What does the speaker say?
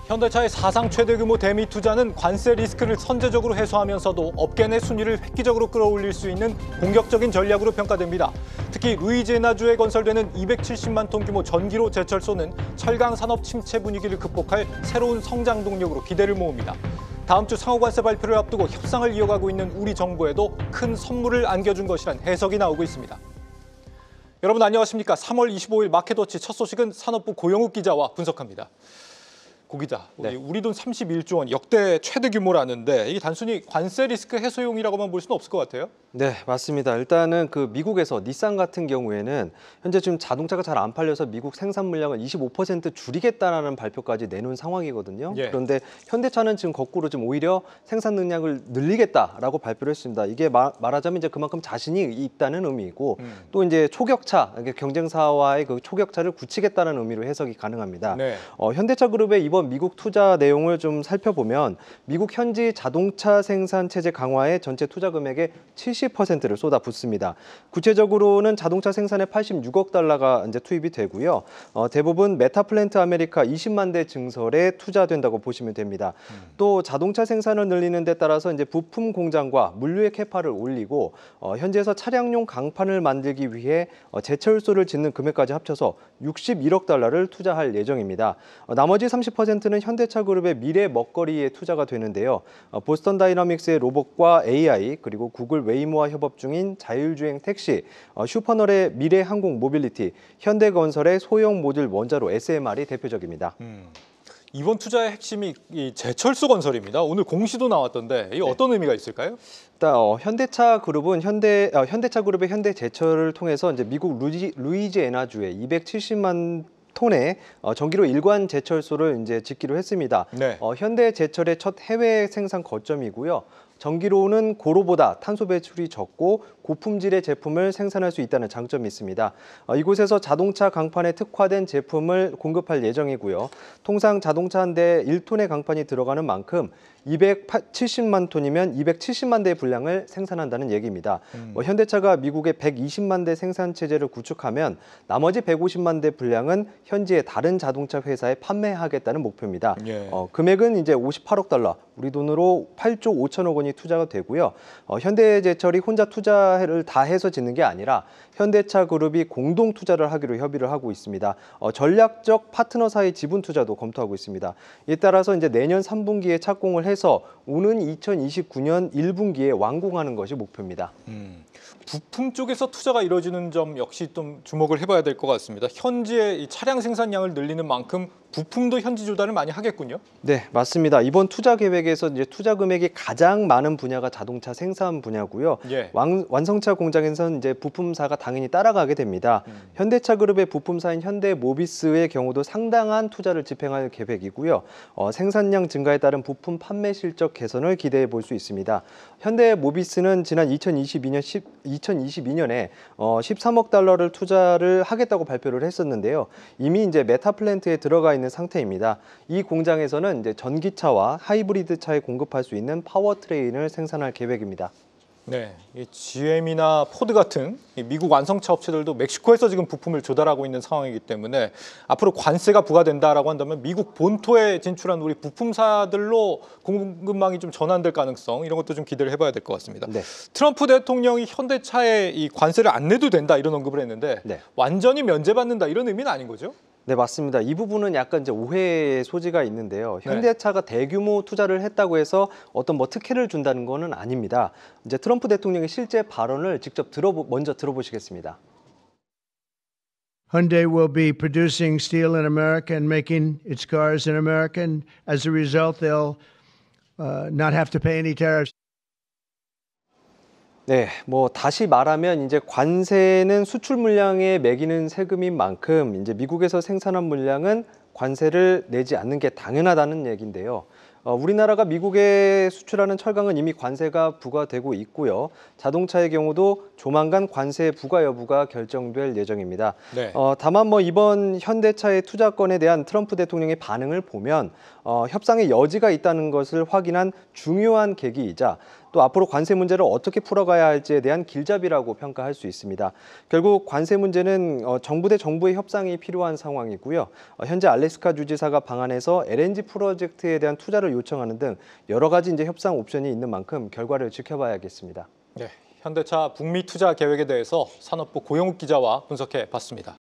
현대차의 사상 최대 규모 대미 투자는 관세 리스크를 선제적으로 해소하면서도 업계 내 순위를 획기적으로 끌어올릴 수 있는 공격적인 전략으로 평가됩니다. 특히 루이지애나주에 건설되는 270만 톤 규모 전기로 제철소는 철강 산업 침체 분위기를 극복할 새로운 성장 동력으로 기대를 모읍니다. 다음 주 상호관세 발표를 앞두고 협상을 이어가고 있는 우리 정부에도 큰 선물을 안겨준 것이란 해석이 나오고 있습니다. 여러분 안녕하십니까? 3월 25일 마켓워치 첫 소식은 산업부 고영욱 기자와 분석합니다. 고 기자, 우리 돈 31조 원 역대 최대 규모라는데 이게 단순히 관세 리스크 해소용이라고만 볼 수는 없을 것 같아요? 네, 맞습니다. 일단은 미국에서 닛산 같은 경우에는 현재 지금 자동차가 잘 안 팔려서 미국 생산 물량을 25% 줄이겠다라는 발표까지 내놓은 상황이거든요. 예. 그런데 현대차는 지금 거꾸로 좀 오히려 생산 능력을 늘리겠다라고 발표를 했습니다. 이게 말하자면 이제 그만큼 자신이 있다는 의미이고 또 이제 초격차, 경쟁사와의 그 초격차를 굳히겠다는 의미로 해석이 가능합니다. 네. 현대차 그룹의 이번 미국 투자 내용을 좀 살펴보면 미국 현지 자동차 생산 체제 강화에 전체 투자 금액의 70%를 쏟아붓습니다. 구체적으로는 자동차 생산에 86억 달러가 이제 투입이 되고요. 대부분 메타플랜트 아메리카 20만 대 증설에 투자된다고 보시면 됩니다. 또 자동차 생산을 늘리는 데 따라서 이제 부품 공장과 물류의 캐파를 올리고 현지에서 차량용 강판을 만들기 위해 제철소를 짓는 금액까지 합쳐서 61억 달러를 투자할 예정입니다. 나머지 30%는 현대차 그룹의 미래 먹거리에 투자가 되는데요. 보스턴 다이나믹스의 로봇과 AI, 그리고 구글 웨이모와 협업 중인 자율주행 택시, 슈퍼널의 미래 항공 모빌리티, 현대건설의 소형 모듈 원자로 SMR이 대표적입니다. 이번 투자의 핵심이 이 제철소 건설입니다. 오늘 공시도 나왔던데 이게 어떤 의미가 있을까요? 일단 현대차 그룹은 현대차 그룹의 현대제철을 통해서 이제 미국 루이지애나주에 270만 톤의 전기로 일관 제철소를 이제 짓기로 했습니다. 네. 현대제철의 첫 해외 생산 거점이고요. 전기로는 고로보다 탄소 배출이 적고 고품질의 제품을 생산할 수 있다는 장점이 있습니다. 이곳에서 자동차 강판에 특화된 제품을 공급할 예정이고요. 통상 자동차 한 대 1톤의 강판이 들어가는 만큼 270만 톤이면 270만 대의 분량을 생산한다는 얘기입니다. 현대차가 미국의 120만 대 생산 체제를 구축하면 나머지 150만 대 분량은 현지의 다른 자동차 회사에 판매하겠다는 목표입니다. 예. 금액은 이제 58억 달러, 우리 돈으로 8조 5천억 원이 투자가 되고요. 현대제철이 혼자 투자를 다 해서 짓는 게 아니라 현대차 그룹이 공동 투자를 하기로 협의를 하고 있습니다. 전략적 파트너 사이 지분 투자도 검토하고 있습니다. 이에 따라서 이제 내년 3분기에 착공을 해서 오는 2029년 1분기에 완공하는 것이 목표입니다. 부품 쪽에서 투자가 이루어지는 점 역시 좀 주목을 해봐야 될 것 같습니다. 현지의 이 차량 생산량을 늘리는 만큼 부품도 현지 조달을 많이 하겠군요. 네, 맞습니다. 이번 투자 계획에서 이제 투자 금액이 가장 많은 분야가 자동차 생산 분야고요. 예. 완성차 공장에서는 이제 부품사가 당연히 따라가게 됩니다. 현대차 그룹의 부품사인 현대모비스의 경우도 상당한 투자를 집행할 계획이고요. 생산량 증가에 따른 부품 판매 실적 개선을 기대해 볼 수 있습니다. 현대모비스는 지난 2022년에 13억 달러를 투자를 하겠다고 발표를 했었는데요. 이미 이제 메타플랜트에 들어가 있는 상태입니다. 이 공장에서는 이제 전기차와 하이브리드 차에 공급할 수 있는 파워트레인을 생산할 계획입니다. 네, 이 GM이나 포드 같은 미국 완성차 업체들도 멕시코에서 지금 부품을 조달하고 있는 상황이기 때문에 앞으로 관세가 부과된다라고 한다면 미국 본토에 진출한 우리 부품사들로 공급망이 좀 전환될 가능성 이런 것도 좀 기대를 해봐야 될 것 같습니다. 네. 트럼프 대통령이 현대차에 이 관세를 안 내도 된다 이런 언급을 했는데 네. 완전히 면제받는다 이런 의미는 아닌 거죠? 네, 맞습니다. 이 부분은 약간 이제 오해의 소지가 있는데요. 현대차가 대규모 투자를 했다고 해서 어떤 특혜를 준다는 것은 아닙니다. 이제 트럼프 대통령의 실제 발언을 직접 먼저 들어보시겠습니다. Hyundai will be producing steel in America and making its cars in America, and as a result, they'll not have to pay any tariffs. 네, 다시 말하면 이제 관세는 수출 물량에 매기는 세금인 만큼 이제 미국에서 생산한 물량은 관세를 내지 않는 게 당연하다는 얘기인데요. 우리나라가 미국에 수출하는 철강은 이미 관세가 부과되고 있고요. 자동차의 경우도 조만간 관세 부과 여부가 결정될 예정입니다. 네. 다만 이번 현대차의 투자건에 대한 트럼프 대통령의 반응을 보면 협상의 여지가 있다는 것을 확인한 중요한 계기이자 또 앞으로 관세 문제를 어떻게 풀어가야 할지에 대한 길잡이라고 평가할 수 있습니다. 결국 관세 문제는 정부 대 정부의 협상이 필요한 상황이고요. 현재 알래스카 주지사가 방한해서 LNG 프로젝트에 대한 투자를 요청하는 등 여러 가지 이제 협상 옵션이 있는 만큼 결과를 지켜봐야겠습니다. 네, 현대차 북미 투자 계획에 대해서 산업부 고영욱 기자와 분석해 봤습니다.